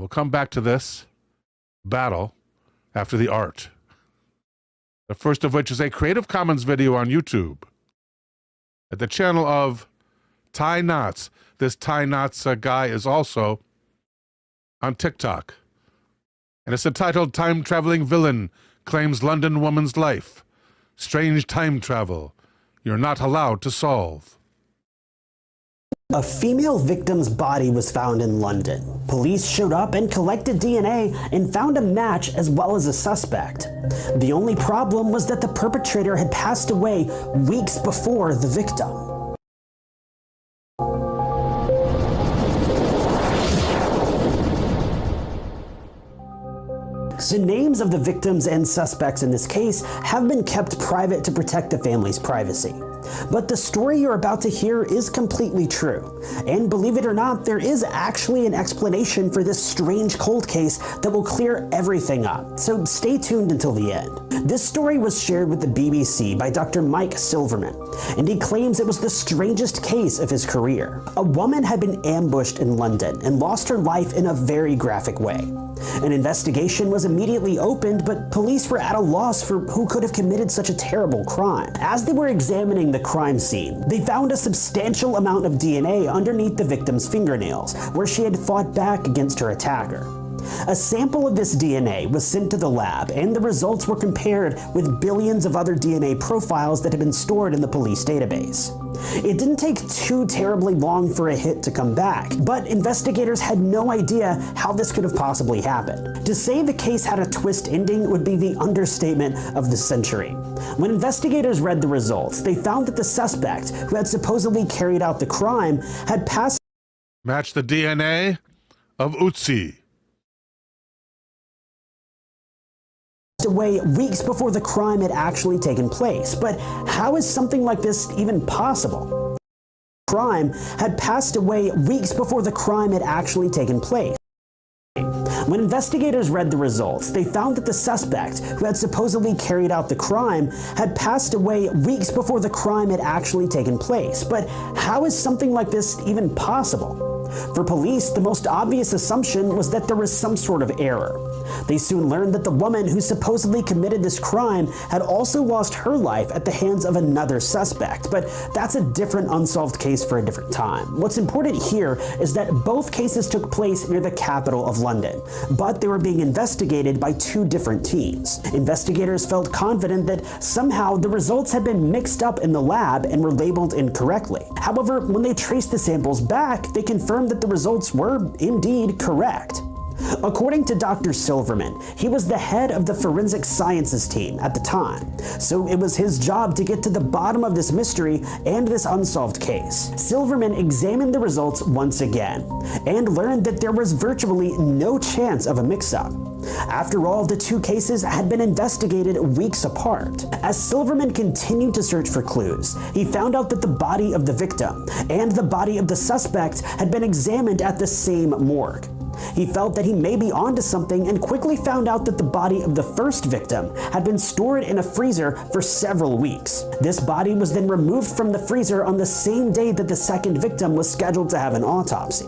We'll come back to this battle after the art. The first of which is a Creative Commons video on YouTube at the channel of Ty Knots. This Ty Knots guy is also on TikTok. And it's entitled Time Traveling Villain Claims London Woman's Life. Strange time travel you're not allowed to solve. A female victim's body was found in London. Police showed up and collected DNA and found a match as well as a suspect. The only problem was that the perpetrator had passed away weeks before the victim. The names of the victims and suspects in this case have been kept private to protect the family's privacy. But the story you're about to hear is completely true. And believe it or not, there is actually an explanation for this strange cold case that will clear everything up. So stay tuned until the end. This story was shared with the BBC by Dr. Mike Silverman, and he claims it was the strangest case of his career. A woman had been ambushed in London and lost her life in a very graphic way. An investigation was immediately opened, but police were at a loss for who could have committed such a terrible crime. As they were examining the crime scene, they found a substantial amount of DNA underneath the victim's fingernails, where she had fought back against her attacker. A sample of this DNA was sent to the lab, and the results were compared with billions of other DNA profiles that had been stored in the police database. It didn't take too terribly long for a hit to come back, but investigators had no idea how this could have possibly happened. To say the case had a twist ending would be the understatement of the century. When investigators read the results, they found that the suspect, who had supposedly carried out the crime, had passed Match the DNA of Utsi. away weeks before the crime had actually taken place. But how is something like this even possible? Crime had passed away weeks before the crime had actually taken place. When investigators read the results, they found that the suspect, who had supposedly carried out the crime, had passed away weeks before the crime had actually taken place. But how is something like this even possible? For police, the most obvious assumption was that there was some sort of error. They soon learned that the woman who supposedly committed this crime had also lost her life at the hands of another suspect, but that's a different unsolved case for a different time. What's important here is that both cases took place near the capital of London, but they were being investigated by two different teams. Investigators felt confident that somehow the results had been mixed up in the lab and were labeled incorrectly. However, when they traced the samples back, they confirmed that the results were indeed correct. According to Dr. Silverman, he was the head of the forensic sciences team at the time, so it was his job to get to the bottom of this mystery and this unsolved case. Silverman examined the results once again and learned that there was virtually no chance of a mix-up. After all, the two cases had been investigated weeks apart. As Silverman continued to search for clues, he found out that the body of the victim and the body of the suspect had been examined at the same morgue. He felt that he may be onto something and quickly found out that the body of the first victim had been stored in a freezer for several weeks. This body was then removed from the freezer on the same day that the second victim was scheduled to have an autopsy.